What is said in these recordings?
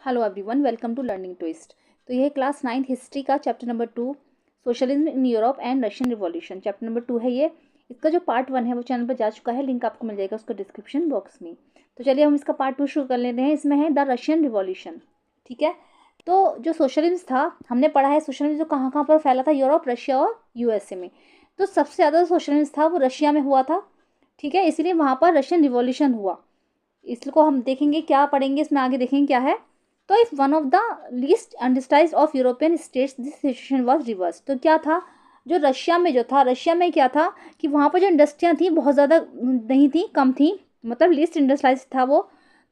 Hello everyone, welcome to Learning Twist. तो यह class 9th history का chapter number 2 socialism in Europe and Russian revolution chapter number 2 है ये। इसका जो पार्ट 1 है वो चैनल पर जा चुका है, लिंक आपको मिल जाएगा उसका डिस्क्रिप्शन बॉक्स में। तो चलिए हम इसका पार्ट 2 शुरू कर लेते हैं। इसमें है द रशियन रिवॉल्यूशन। ठीक है, तो जो सोशलिज्म था हमने पढ़ा है, सोशलिज्म जो कहाँ कहाँ पर फैला था, यूरोप, रशिया और यूएसए में। तो सबसे ज़्यादा सोशलिज्म था वो रशिया में हुआ था। ठीक है, इसीलिए वहाँ पर रशियन रिवॉल्यूशन हुआ। इसको हम देखेंगे, क्या पढ़ेंगे इसमें आगे, देखेंगे क्या है। तो if one of the least industrialised of European states this situation was reverse. तो क्या था, जो रशिया में जो था, रशिया में क्या था कि वहाँ पर जो इंडस्ट्रियाँ थी बहुत ज़्यादा नहीं थी, कम थी, मतलब लीस्ट इंडस्ट्रियलाइज था वो।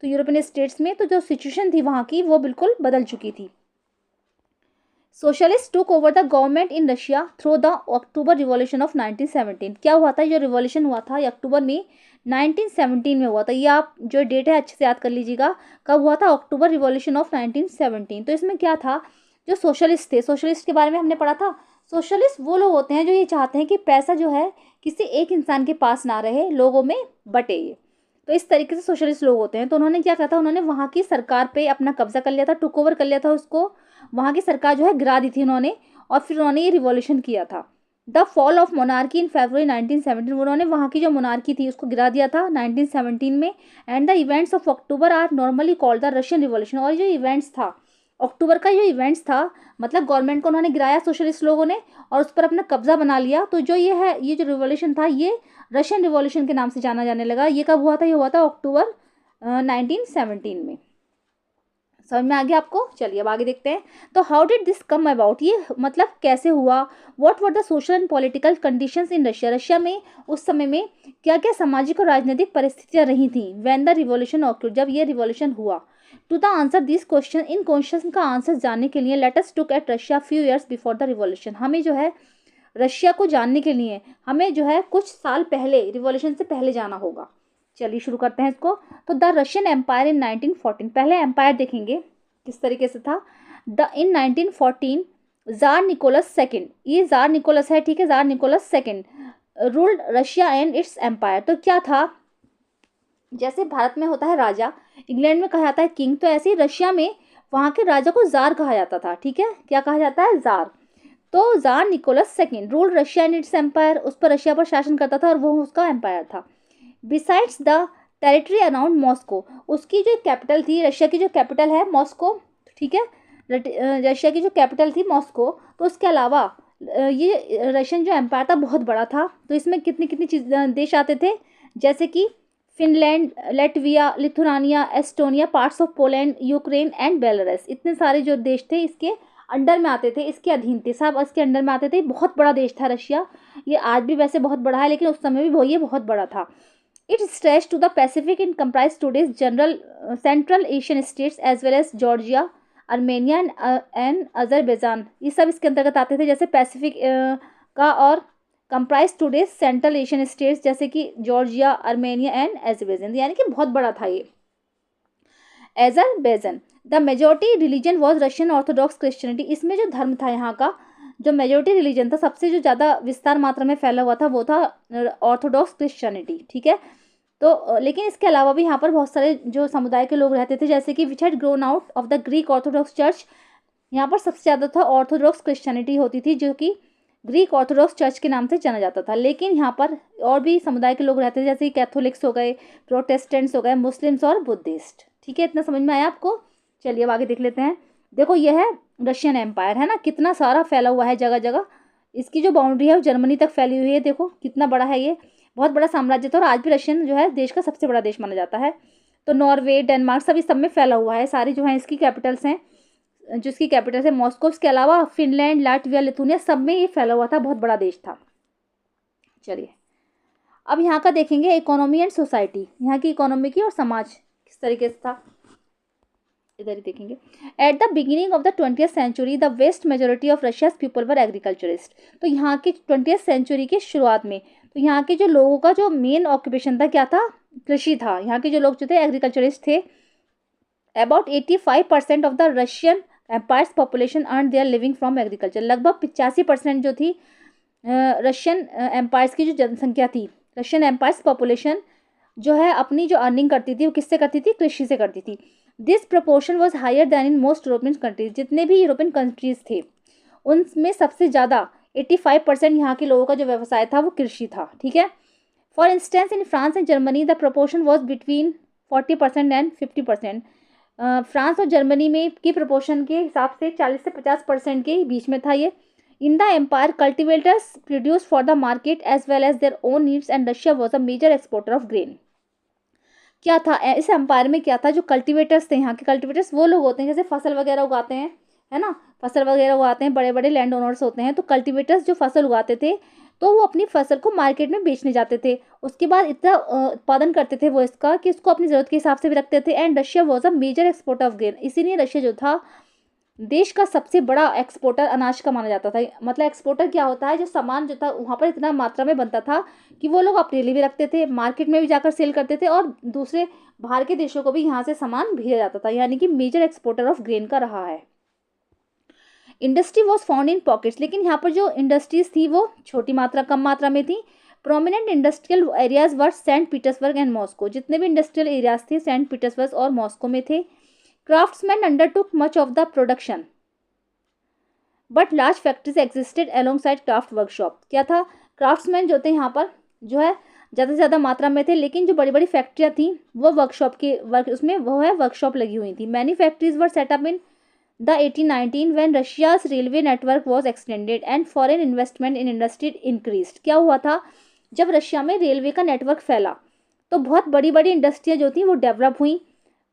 तो यूरोपियन स्टेट्स में तो जो सिचुएशन थी वहाँ की वो बिल्कुल बदल चुकी थी। Socialist took over the government in Russia through the October revolution of 1917। क्या हुआ था, जो रिवॉल्यूशन हुआ था ये अक्टूबर में 1917 में हुआ था। ये आप जो डेट है अच्छे से याद कर लीजिएगा, कब हुआ था, अक्टूबर रिवॉल्यूशन ऑफ 1917। तो इसमें क्या था, जो सोशलिस्ट थे, सोशलिस्ट के बारे में हमने पढ़ा था। सोशलिस्ट वो लोग होते हैं जो ये चाहते हैं कि पैसा जो है किसी एक इंसान के पास ना रहे, लोगों में बटे ये। तो इस तरीके से सोशलिस्ट लोग होते हैं। तो उन्होंने क्या कहा था, उन्होंने वहाँ की सरकार पे अपना कब्जा कर लिया था, टुक ओवर कर लिया था उसको, वहाँ की सरकार जो है गिरा दी थी उन्होंने, और फिर उन्होंने ये रिवॉल्यूशन किया था। द फॉल ऑफ मोनार्की इन फरवरी 1917, उन्होंने वहाँ की जो मोनार्की थी उसको गिरा दिया था 1917 में। And the events of October are normally called the Russian revolution. और जो इवेंट्स था अक्टूबर का, जो इवेंट्स था, मतलब गवर्नमेंट को उन्होंने गिराया सोशलिस्ट लोगों ने और उस पर अपना कब्जा बना लिया। तो जो ये है, ये जो रिवॉल्यूशन था ये रशियन रिवॉल्यूशन के नाम से जाना जाने लगा। ये कब हुआ था, ये हुआ था अक्टूबर 1917 में। समझ में आ गया आपको? चलिए अब आगे देखते हैं। तो how did this come about, ये मतलब कैसे हुआ। What were the social and political conditions in Russia, Russia में उस समय में क्या क्या सामाजिक और राजनीतिक परिस्थितियां रही थी व्हेन द रिवॉल्यूशन ऑक्यूर्ड, जब ये रिवॉल्यूशन हुआ। To the answer this question, इन क्वेश्चन का आंसर जानने के लिए let us look at Russia few years before the revolution. हमें जो है रशिया को जानने के लिए हमें जो है कुछ साल पहले, रिवॉल्यूशन से पहले जाना होगा। चलिए शुरू करते हैं इसको। तो द रशियन एम्पायर इन 1914, पहले एम्पायर देखेंगे किस तरीके से था। The in 1914 tsar Nicholas second, ये जार निकोलस है, ठीक है, tsar Nicholas second ruled Russia and its empire. तो क्या था, जैसे भारत में होता है राजा, इंग्लैंड में कहा जाता है किंग, तो ऐसे ही रशिया में वहाँ के राजा को जार कहा जाता था। ठीक है, क्या कहा जाता है, जार। तो tsar Nicholas second ruled Russia and its empire, उस पर रशिया पर शासन करता था और वो उसका एम्पायर था। Besides the territory around Moscow, उसकी जो कैपिटल थी, रशिया की जो कैपिटल है मॉस्को, ठीक है, रशिया की जो कैपिटल थी मॉस्को, तो उसके अलावा ये रशियन जो एम्पायर था बहुत बड़ा था। तो इसमें कितनी कितनी चीज देश आते थे, जैसे कि Finland, Latvia, Lithuania, Estonia, parts of Poland, Ukraine and Belarus, इतने सारे जो देश थे इसके अंडर में आते थे, इसके अधीन थे, सब इसके अंडर में आते थे। बहुत बड़ा देश था रशिया। ये आज भी वैसे बहुत बड़ा है, लेकिन उस समय भी वो ये बहुत बड़ा था। It stretch to the Pacific in comprise today's general central Asian states as well as Georgia, Armenia and Azerbaijan, ये सब इसके अंतर्गत आते थे, जैसे पैसिफिक का, और comprise today's central Asian states जैसे कि जॉर्जिया, अर्मेनिया एंड अजरबैजान, यानी कि बहुत बड़ा था ये Azerbaijan. The majority religion was Russian Orthodox Christianity, इसमें जो धर्म था यहाँ का, जो मेजोरिटी रिलीजन था, सबसे जो ज़्यादा विस्तार मात्रा में फैला हुआ था वो था ऑर्थोडॉक्स क्रिश्चियनिटी। ठीक है, तो लेकिन इसके अलावा भी यहाँ पर बहुत सारे जो समुदाय के लोग रहते थे, जैसे कि which had grown out of the Greek Orthodox church. यहाँ पर सबसे ज़्यादा था ऑर्थोडॉक्स क्रिश्चियनिटी होती थी, जो कि ग्रीक ऑर्थोडॉक्स चर्च के नाम से जाना जाता था। लेकिन यहाँ पर और भी समुदाय के लोग रहते थे, जैसे कैथोलिक्स हो गए, प्रोटेस्टेंट्स हो गए, मुस्लिम्स और बुद्धिस्ट। ठीक है, इतना समझ में आया आपको? चलिए अब आगे देख लेते हैं। देखो यह है रशियन एम्पायर, है ना, कितना सारा फैला हुआ है जगह जगह। इसकी जो बाउंड्री है वो जर्मनी तक फैली हुई है, देखो कितना बड़ा है ये, बहुत बड़ा साम्राज्य था। और आज भी रशियन जो है देश का सबसे बड़ा देश माना जाता है। तो नॉर्वे, डेनमार्क, सभी सब में फैला हुआ है, सारी जो है इसकी कैपिटल्स हैं, जो इसकी कैपिटल है मॉस्को, इसके अलावा फिनलैंड, लाटविया, लिथुनिया, सब में ये फैला हुआ था, बहुत बड़ा देश था। चलिए अब यहाँ का देखेंगे इकोनॉमी एंड सोसाइटी, यहाँ की इकोनॉमी की और समाज किस तरीके से था, इधर ही देखेंगे। At the beginning of the 20th century the vast majority of Russia's people were agriculturist. तो यहाँ की 20th सेंचुरी की शुरुआत में, तो यहाँ के जो लोगों का जो मेन ऑक्यूपेशन था क्या था, कृषि था। यहाँ के जो लोग जो थे एग्रीकल्चरिस्ट थे। About 85% of the Russian empire's population earn their living from agriculture, लगभग 85% जो थी रशियन एम्पायर्स की जो जनसंख्या थी, रशियन एम्पायर्स पॉपुलेशन जो है अपनी जो अर्निंग करती थी वो किससे करती थी, कृषि से करती थी। This proportion was higher than in most European countries, जितने भी यूरोपियन कंट्रीज थे उनमें सबसे ज़्यादा 85% यहाँ के लोगों का जो व्यवसाय था वो कृषि था, ठीक है। For instance in France and Germany the proportion was between 40% and 50%। France और जर्मनी में की प्रोपोर्शन के हिसाब से 40 से 50% के बीच में था ये। In the empire cultivators produce for the market as well as their own needs and Russia was a major exporter of grain. क्या था इस एम्पायर में, क्या था, जो कल्टिवेटर्स थे, यहाँ के कल्टिवेटर्स वो लोग होते हैं जैसे फसल वगैरह उगाते हैं, है ना, फसल वगैरह उगाते हैं, बड़े बड़े लैंड ओनर्स होते हैं, तो कल्टिवेटर्स जो फसल उगाते थे तो वो अपनी फसल को मार्केट में बेचने जाते थे। उसके बाद इतना उत्पादन करते थे वो इसका कि उसको अपनी ज़रूरत के हिसाब से भी रखते थे। And Russia was a major exporter of grain, इसीलिए रशिया जो था देश का सबसे बड़ा एक्सपोर्टर अनाज का माना जाता था। मतलब एक्सपोर्टर क्या होता है, जो सामान जो था वहाँ पर इतना मात्रा में बनता था कि वो लोग अपने लिए भी रखते थे, मार्केट में भी जाकर सेल करते थे और दूसरे बाहर के देशों को भी यहाँ से सामान भेजा जाता था, यानी कि मेजर एक्सपोर्टर ऑफ ग्रेन का रहा है। Industry was found in pockets, लेकिन यहाँ पर जो इंडस्ट्रीज थी वो छोटी मात्रा कम मात्रा में थी। Prominent industrial areas were sent Petersburg and Moscow, जितने भी इंडस्ट्रियल एरियाज थे सेंट पीटर्सबर्ग और मॉस्को में थे। Craftsman undertook much of the production but large factories existed alongside craft workshop. क्या था, क्राफ्ट्समैन जो थे यहाँ पर जो है ज़्यादा से ज़्यादा मात्रा में थे, लेकिन जो बड़ी बड़ी फैक्ट्रियाँ थी वो वर्कशॉप के वर्क उसमें वो है वर्कशॉप लगी हुई थी। Many factories were set up in the 1819 when Russia's railway network was extended and foreign investment in industry increased। क्या हुआ था, जब रशिया में रेलवे का नेटवर्क फैला तो बहुत बड़ी बड़ी इंडस्ट्रियाँ जो थी वो डेवलप हुई,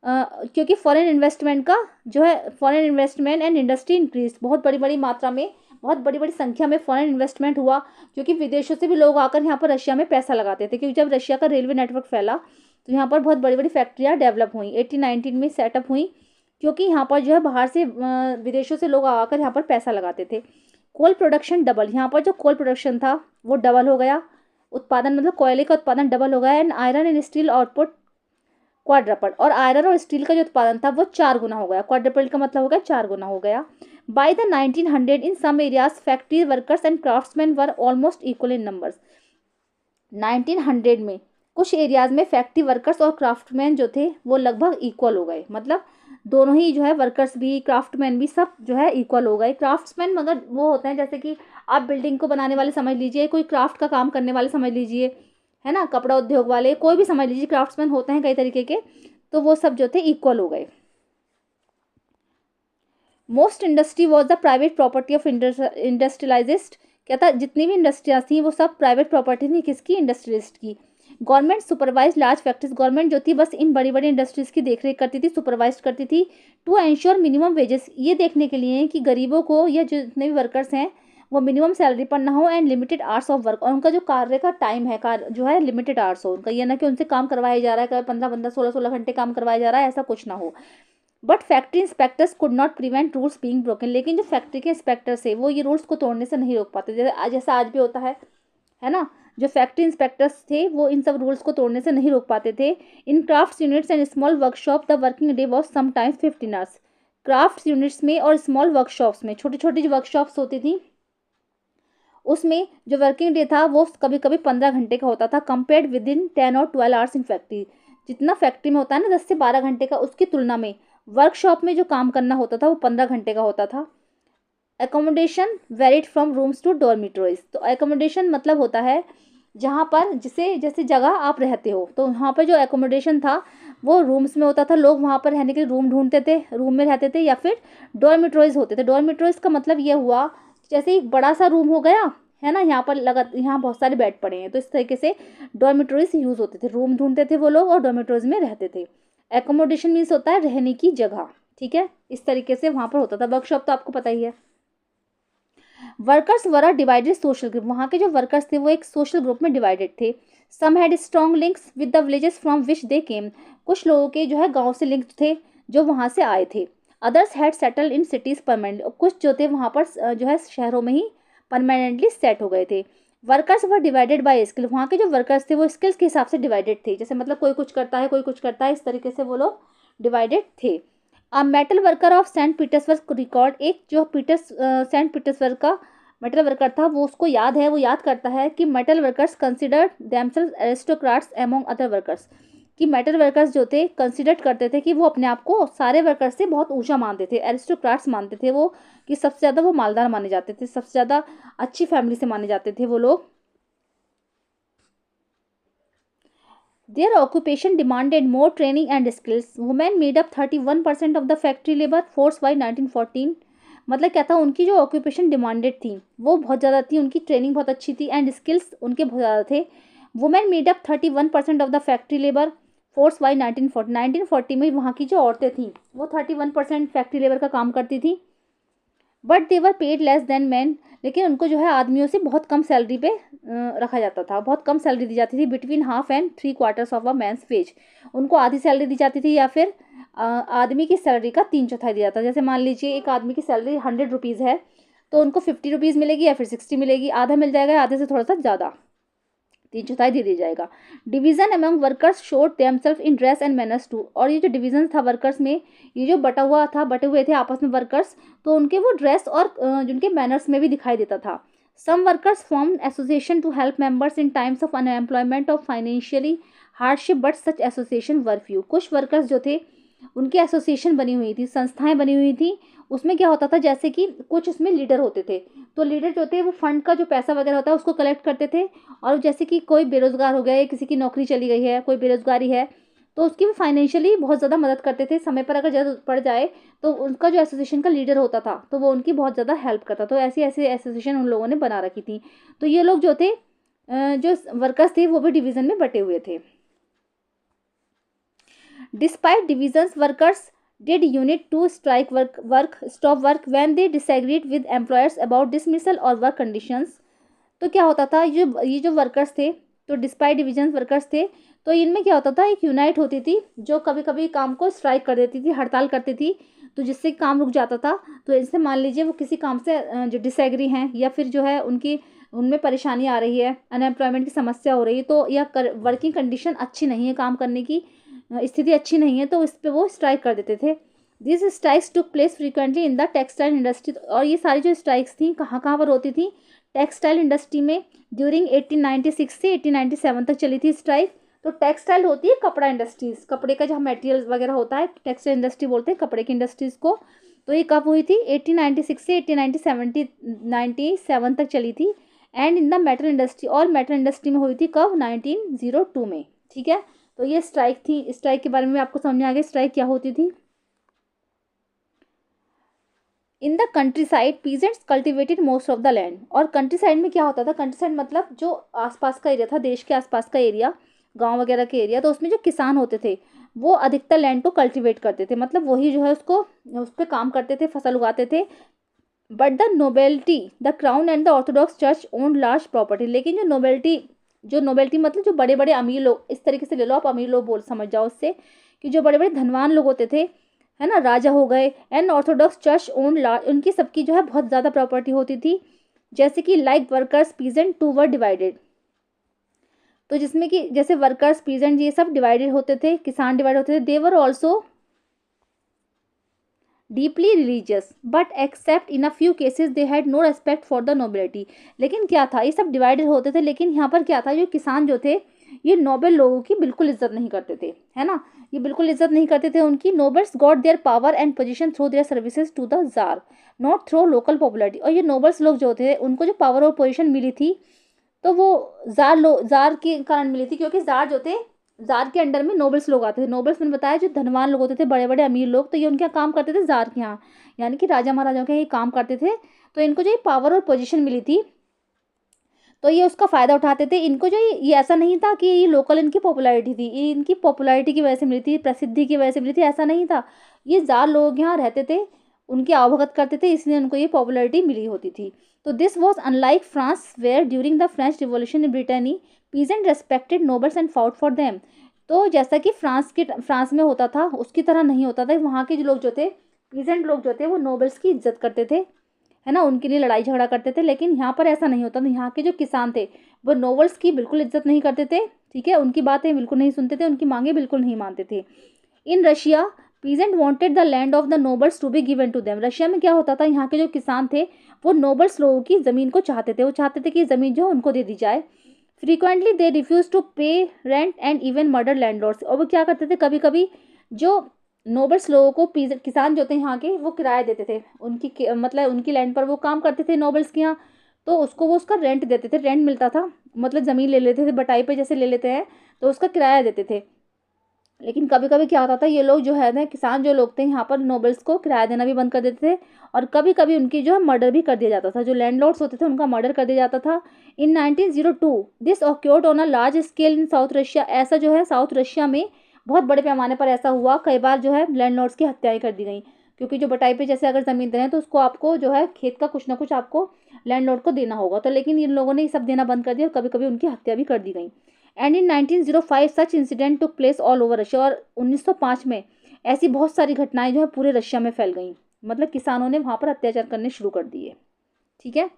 क्योंकि फॉरेन इन्वेस्टमेंट का जो है foreign investment and industry increase, बहुत बड़ी बड़ी मात्रा में बहुत बड़ी बड़ी संख्या में फॉरेन इन्वेस्टमेंट हुआ, क्योंकि विदेशों से भी लोग आकर यहाँ पर रशिया में पैसा लगाते थे। क्योंकि जब रशिया का रेलवे नेटवर्क फैला तो यहाँ पर बहुत बड़ी बड़ी फैक्ट्रियाँ डेवलप हुई, 1819 में सेटअप हुई, क्योंकि यहाँ पर जो है बाहर से विदेशों से लोग आकर यहाँ पर पैसा लगाते थे। कोल प्रोडक्शन डबल, यहाँ पर जो कोल प्रोडक्शन था वो डबल हो गया, उत्पादन मतलब कोयले का उत्पादन डबल हो गया। And iron and steel output quadruple, और आयरन और स्टील का जो उत्पादन था वो 4 गुना हो गया। क्वाड्रपल का मतलब हो गया 4 गुना हो गया। By the 1900 in some areas factory workers and craftsmen were almost equal in numbers. 1900 में कुछ एरियाज में फैक्ट्री वर्कर्स और क्राफ्टमैन जो थे वो लगभग इक्वल हो गए, मतलब दोनों ही जो है वर्कर्स भी क्राफ्टमैन भी सब जो है इक्वल हो गए। क्राफ्ट्समैन मगर वो होते हैं जैसे कि आप बिल्डिंग को बनाने वाले समझ लीजिए, कोई क्राफ्ट का काम करने वाले समझ लीजिए, है ना, कपड़ा उद्योग वाले, कोई भी समझ लीजिए, क्राफ्ट्समैन होते हैं कई तरीके के, तो वो सब जो थे इक्वल हो गए। Most industry was the private property of industrialists. क्या था, जितनी भी इंडस्ट्रियाँ थी वो सब प्राइवेट प्रॉपर्टी थी, किसकी, इंडस्ट्रियलिस्ट की। Government supervise large factories, government जो थी बस इन बड़ी बड़ी इंडस्ट्रीज़ की देखरेख करती थी, सुपरवाइज करती थी। टू एंश्योर मिनिमम वेजेस, ये देखने के लिए कि गरीबों को या जितने भी वर्कर्स हैं वो मिनिमम सैलरी पर ना हो। And limited hours of work, और उनका जो कार्य का टाइम है कार्य जो है लिमिटेड आवर्स हो उनका, ये ना कि उनसे काम करवाया जा रहा है 15-15 16-16 घंटे काम करवाया जा रहा है, ऐसा कुछ ना हो। But factory inspectors could not prevent rules being broken, लेकिन जो फैक्ट्री के इंस्पेक्टर्स है वो ये रूल्स को तोड़ने से नहीं रोक पाते, जैसा आज भी होता है ना। जो फैक्ट्री इंस्पेक्टर्स थे वो इन सब रूल्स को तोड़ने से नहीं रोक पाते थे। इन craft units and small workshop the working day was sometimes 15 hours. Craft units में और स्मॉल वर्कशॉप्स में, छोटी छोटी जो वर्कशॉप्स होती थी उसमें जो वर्किंग डे था वो कभी कभी 15 घंटे का होता था, कंपेयर्ड विद इन 10 और 12 आवर्स इन फैक्ट्री। जितना फैक्ट्री में होता है ना 10 से 12 घंटे का, उसकी तुलना में वर्कशॉप में जो काम करना होता था वो 15 घंटे का होता था। Accommodation varied from rooms to dormitories, तो एकोमोडेशन मतलब होता है जहाँ पर जिसे जैसे जगह आप रहते हो, तो वहाँ पर जो एकोमोडेशन था वो रूम्स में होता था, लोग वहाँ पर रहने के लिए रूम ढूंढते थे, रूम में रहते थे, या फिर डॉर्मिटरीज होते थे। डॉर्मिटरीज का मतलब ये हुआ जैसे एक बड़ा सा रूम हो गया, है ना, यहाँ पर यहाँ बहुत सारे बेड पड़े हैं, तो इस तरीके से डॉर्मिटरीज यूज़ होते थे, रूम ढूंढते थे वो लोग और डॉर्मिटरीज में रहते थे। एकोमोडेशन मीन्स होता है रहने की जगह, ठीक है, इस तरीके से वहाँ पर होता था। वर्कशॉप तो आपको पता ही है। Workers were divided social group, वहाँ के जो वर्कर्स थे वो एक सोशल ग्रुप में डिवाइडेड थे। Some had strong links with the villages from which they came, कुछ लोगों के जो है गाँव से लिंक थे जो वहाँ से आए थे। Others had settle in cities permanent, कुछ जो थे वहाँ पर जो है शहरों में ही परमानेंटली सेट हो गए थे। Workers were divided by skill, वहाँ के जो वर्कर्स थे वो स्किल्स के हिसाब से डिवाइडेड थे, जैसे मतलब कोई कुछ करता है कोई कुछ करता है, इस तरीके से वो लोग डिवाइडेड थे। A metal worker of Saint Petersburg record, एक जो सेंट पीटर्सबर्ग का मेटल वर्कर था वो उसको याद है, वो याद करता है कि metal workers consider themselves aristocrats among other workers. कि मेटल वर्कर्स जो थे कंसिडर करते थे कि वो अपने आप को सारे वर्कर्स से बहुत ऊंचा मानते थे, एरिस्टोक्रेट्स मानते थे वो, कि सबसे ज़्यादा वो मालदार माने जाते थे, सबसे ज़्यादा अच्छी फैमिली से माने जाते थे वो लोग। Their occupation demanded more training and skills. Women made up 31% of the factory labor force by 1914. मतलब क्या था, उनकी जो ऑक्यूपेशन डिमांडेड थी वो बहुत ज़्यादा थी, उनकी ट्रेनिंग बहुत अच्छी थी एंड स्किल्स उनके बहुत ज़्यादा थे। Women made up 31% of the factory labour force by 1940। 1940 में वहाँ की जो औरतें थीं वो 31% फैक्ट्री लेबर का काम करती थी। But they were paid less than man, लेकिन उनको जो है आदमियों से बहुत कम सैलरी पे रखा जाता था, बहुत कम सैलरी दी जाती थी, between half and 3/4 of a man's wage. उनको आधी सैलरी दी जाती थी या फिर आदमी की सैलरी का 3/4 दिया जाता। जैसे मान लीजिए एक आदमी की सैलरी 100 रुपीज़ है तो उनको 50 रुपीज़ मिलेगी या फिर 60 मिलेगी, आधा मिल जाएगा, आधे से थोड़ा सा ज़्यादा 3/4 दे दिया जाएगा। Division among workers showed themselves in dress and manners too. और ये जो डिवीजन था वर्कर्स में, ये जो बटे हुए थे आपस में वर्कर्स, तो उनके वो ड्रेस और जिनके मैनर्स में भी दिखाई देता था। Some workers form association to help members in times of unemployment और financially hardship, but such association were few. कुछ वर्कर्स जो थे उनकी एसोसिएशन बनी हुई थी, संस्थाएं बनी हुई थी। उसमें क्या होता था, जैसे कि कुछ उसमें लीडर होते थे, तो लीडर जो थे वो फंड का जो पैसा वगैरह होता है उसको कलेक्ट करते थे। और जैसे कि कोई बेरोजगार हो गया या किसी की नौकरी चली गई है, कोई बेरोजगारी है, तो उसकी वो फाइनेंशियली बहुत ज़्यादा मदद करते थे। समय पर अगर ज़रूरत पड़ जाए तो उनका जो एसोसिएशन का लीडर होता था तो वो उनकी बहुत ज़्यादा हेल्प करता। तो ऐसी ऐसी एसोसिएशन उन लोगों ने बना रखी थी। तो ये लोग जो थे जो वर्कर्स थे वो भी डिवीज़न में बटे हुए थे। Despite divisions, workers did unit to strike stop work when they disagreed with employers about dismissal or work conditions. तो क्या होता था, ये जो वर्कर्स थे, तो डिस्पाइट डिविजन वर्कर्स थे, तो इनमें क्या होता था, एक यूनाइट होती थी जो कभी कभी काम को स्ट्राइक कर देती थी, हड़ताल करती थी, तो जिससे काम रुक जाता था। तो इससे मान लीजिए वो किसी काम से जो डिसएग्री हैं या फिर जो है उनमें परेशानी आ रही है, अनएम्प्लॉयमेंट की समस्या हो रही है, तो या वर्किंग कंडीशन अच्छी नहीं है, काम करने की स्थिति अच्छी नहीं है, तो इस पर वो स्ट्राइक कर देते थे। This strikes took place frequently in the textile industry. और ये सारी जो स्ट्राइक्स थी कहाँ कहाँ पर होती थी, टेक्सटाइल इंडस्ट्री में। ड्यूरिंग 1896 से 1897 तक चली थी स्ट्राइक। तो टेक्सटाइल होती है कपड़ा इंडस्ट्रीज, कपड़े का जहाँ मटेरियल वगैरह होता है टेक्सटाइल इंडस्ट्री बोलते हैं कपड़े की इंडस्ट्रीज को। तो ये कब हुई थी, 1896 से 1897 तक चली थी। And in the metal industry, और मेटल इंडस्ट्री में हुई थी कब, 1902 में। ठीक है, तो ये स्ट्राइक थी। स्ट्राइक के बारे में आपको समझ में आ गया स्ट्राइक क्या होती थी। इन the country side peasants cultivated most of the land. और कंट्री साइड में क्या होता था, कंट्री साइड मतलब जो आसपास का एरिया था, देश के आसपास का एरिया, गांव वगैरह के एरिया, तो उसमें जो किसान होते थे वो अधिकतर लैंड को कल्टिवेट करते थे, मतलब वही जो है उसको उस पर काम करते थे, फसल उगाते थे। But the nobility, the crown and the Orthodox church own large property. लेकिन जो नोबेलिटी मतलब जो बड़े बड़े अमीर लोग, इस तरीके से ले लो आप, अमीर लोग बोल समझ जाओ उससे, कि जो बड़े बड़े धनवान लोग होते थे, है ना, राजा हो गए, and Orthodox church own large, उनकी सबकी जो है बहुत ज़्यादा प्रॉपर्टी होती थी। जैसे कि like workers peasant too were divided, तो जिसमें कि जैसे वर्कर्स पीजेंट ये सब डिवाइडेड होते थे, किसान डिवाइड होते थे। They were also deeply religious but except in a few cases they had no respect for the nobility. लेकिन क्या था, ये सब डिवाइडेड होते थे, लेकिन यहाँ पर क्या था, जो किसान जो थे ये नोबल लोगों की बिल्कुल इज्जत नहीं करते थे, है ना, ये बिल्कुल इज्जत नहीं करते थे उनकी। Nobles got their power and position through their services to the tsar, not through local popularity. और ये नोबल्स लोग जो थे उनको जो पावर और पोजीशन मिली थी तो वो जार के कारण मिली थी, क्योंकि जार जो थे, जार के अंडर में नोबल्स लोग आते थे। नोबल्स मैंने बताया जो धनवान लोग होते थे, बड़े बड़े अमीर लोग, तो ये उनके यहाँ काम करते थे जार के यहाँ, यानी कि राजा महाराजाओं के यहाँ ये काम करते थे। तो इनको जो ये पावर और पोजीशन मिली थी तो ये उसका फ़ायदा उठाते थे। इनको जो ये ऐसा नहीं था कि ये लोकल इनकी पॉपुलैरिटी थी, ये इनकी पॉपुलैरिटी की वजह से मिली थी, प्रसिद्धि की वजह से मिली थी, ऐसा नहीं था। ये ज़ार लोग यहाँ रहते थे, उनकी आवभगत करते थे, इसलिए उनको ये पॉपुलैरिटी मिली होती थी। तो this was unlike France where during the French revolution in Brittany peasant respected nobles and fought for them. तो जैसा कि फ्रांस में होता था उसकी तरह नहीं होता था। वहाँ के जो लोग जो थे, पीजेंट लोग जो थे, वो नोबल्स की इज्जत करते थे, है ना, उनके लिए लड़ाई झगड़ा करते थे। लेकिन यहाँ पर ऐसा नहीं होता था। यहाँ के जो किसान थे वो नोबल्स की बिल्कुल इज्जत नहीं करते थे, ठीक है, उनकी बातें बिल्कुल नहीं सुनते थे, उनकी मांगे बिल्कुल नहीं मानते थे। In Russia peasant wanted the land of the nobles to be given to them. Russia में क्या होता था, यहाँ के जो किसान थे वो नोबल्स लोगों की ज़मीन को चाहते थे, वो चाहते थे कि ज़मीन जो है उनको दे दी जाए। फ्रीक्वेंटली दे रिफ्यूज टू पे rent and even murder landlords. और वो क्या करते थे, कभी कभी जो नोबल्स लोगों को किसान जो थे यहाँ के, वो किराया देते थे मतलब उनकी लैंड पर वो काम करते थे नोबल्स के यहाँ, तो उसको वो उसका रेंट देते थे, रेंट मिलता था, मतलब ज़मीन ले लेते थे बटाई पे जैसे ले लेते हैं, तो उसका किराया देते थे। लेकिन कभी कभी क्या होता था, ये लोग जो है ना किसान जो लोग थे यहाँ पर नोबल्स को किराया देना भी बंद कर देते थे, और कभी कभी उनकी जो है मर्डर भी कर दिया जाता था, जो लैंडलॉर्ड्स होते थे उनका मर्डर कर दिया जाता था। In 1902 this occurred on a large scale in south Russia. ऐसा जो है साउथ रशिया में बहुत बड़े पैमाने पर ऐसा हुआ, कई बार जो है लैंडलॉर्ड्स की हत्याएं कर दी गई, क्योंकि जो बटाई पे जैसे अगर ज़मीन दे रहे हैं तो उसको आपको जो है खेत का कुछ ना कुछ आपको लैंडलॉर्ड को देना होगा, तो लेकिन इन लोगों ने ये सब देना बंद कर दिया और कभी कभी उनकी हत्या भी कर दी गई। And in 1905 such incident took place all over Russia. और 1905 में ऐसी बहुत सारी घटनाएं जो है पूरे रशिया में फैल गई, मतलब किसानों ने वहाँ पर अत्याचार करने शुरू कर दिए। ठीक है।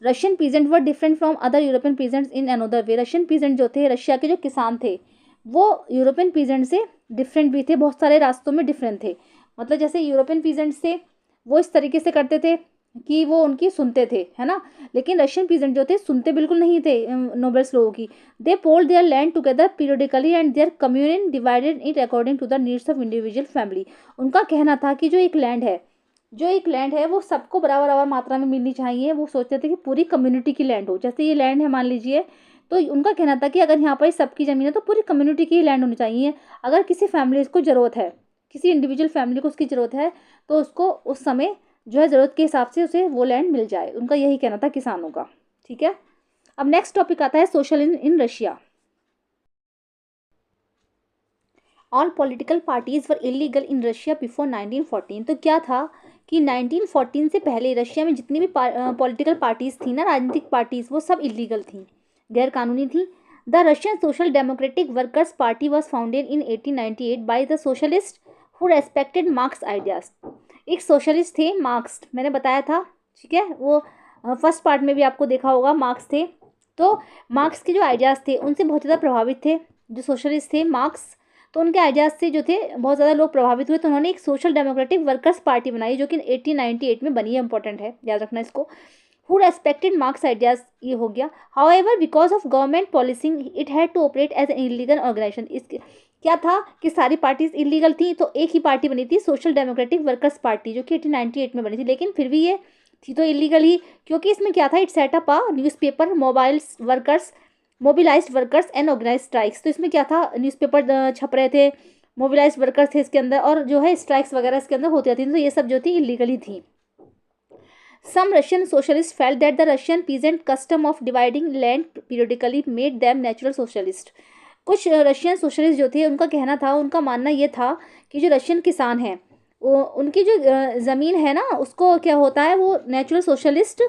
Russian peasant were different from other European peasants in another way. Russian peasant जो थे, रशिया के जो किसान थे, वो यूरोपियन पीजेंट से डिफरेंट भी थे, बहुत सारे रास्तों में डिफरेंट थे। मतलब जैसे यूरोपियन पीजेंट से वो इस तरीके से करते थे कि वो उनकी सुनते थे, है ना, लेकिन रशियन पीजेंट जो थे सुनते बिल्कुल नहीं थे नोबल्स लोगों की। They pooled their land together periodically and their commune divided it according to the needs of individual family. उनका कहना था कि जो एक लैंड है वो सबको बराबर बराबर मात्रा में मिलनी चाहिए। वो सोचते थे कि पूरी कम्युनिटी की लैंड हो, जैसे ये लैंड है मान लीजिए, तो उनका कहना था कि अगर यहाँ पर सबकी ज़मीन है तो पूरी कम्युनिटी की ही लैंड होनी चाहिए। अगर किसी फैमिली को ज़रूरत है, किसी इंडिविजुअल फैमिली को उसकी ज़रूरत है, तो उसको उस समय जो है ज़रूरत के हिसाब से उसे वो लैंड मिल जाए। उनका यही कहना था किसानों का। ठीक है। अब नेक्स्ट टॉपिक आता है social in Russia. All political parties were illegal in Russia before 1914। तो क्या था कि 1914 से पहले रशिया में जितनी भी पॉलिटिकल पार्टीज थी ना, राजनीतिक पार्टीज, वो सब इलीगल थी, गैर कानूनी थी। The Russian social democratic workers party was founded in 1898 by the socialist who respected marks ideas. एक सोशलिस्ट थे मार्क्स, मैंने बताया था। ठीक है, वो फर्स्ट पार्ट में भी आपको देखा होगा, मार्क्स थे। तो मार्क्स के जो आइडियाज़ थे उनसे बहुत ज़्यादा प्रभावित थे जो सोशलिस्ट थे मार्क्स, तो उनके आइडियाज़ से जो थे बहुत ज़्यादा लोग प्रभावित हुए, तो उन्होंने एक सोशल डेमोक्रेटिक वर्कर्स पार्टी बनाई जो कि 1898 में बनी है, इंपॉर्टेंट है, याद रखना इसको। हु रेस्पेक्टेड मार्क्स आइडियाज़, ये हो गया। However because of government policy it had to operate as an illegal organisation. इसके क्या था कि सारी पार्टीज इलीगल थी, तो एक ही पार्टी बनी थी, सोशल डेमोक्रेटिक वर्कर्स पार्टी, जो कि 1898 में बनी थी, लेकिन फिर भी ये थी तो इलीगल ही, क्योंकि इसमें क्या था, it set up a newspaper mobilised workers and organise strikes. तो इसमें क्या था, न्यूज़पेपर छप रहे थे, मोबिलाइज्ड वर्कर्स थे इसके अंदर, और जो है स्ट्राइक्स वगैरह इसके अंदर होती थी, तो ये सब जो थी इलीगली थी। Some Russian socialist felt that the Russian peasant custom of dividing land periodically made them natural socialist. कुछ रशियन सोशलिस्ट जो थे उनका कहना था, उनका मानना ये था कि जो रशियन किसान हैं वो उनकी जो ज़मीन है ना, उसको क्या होता है, वो natural socialist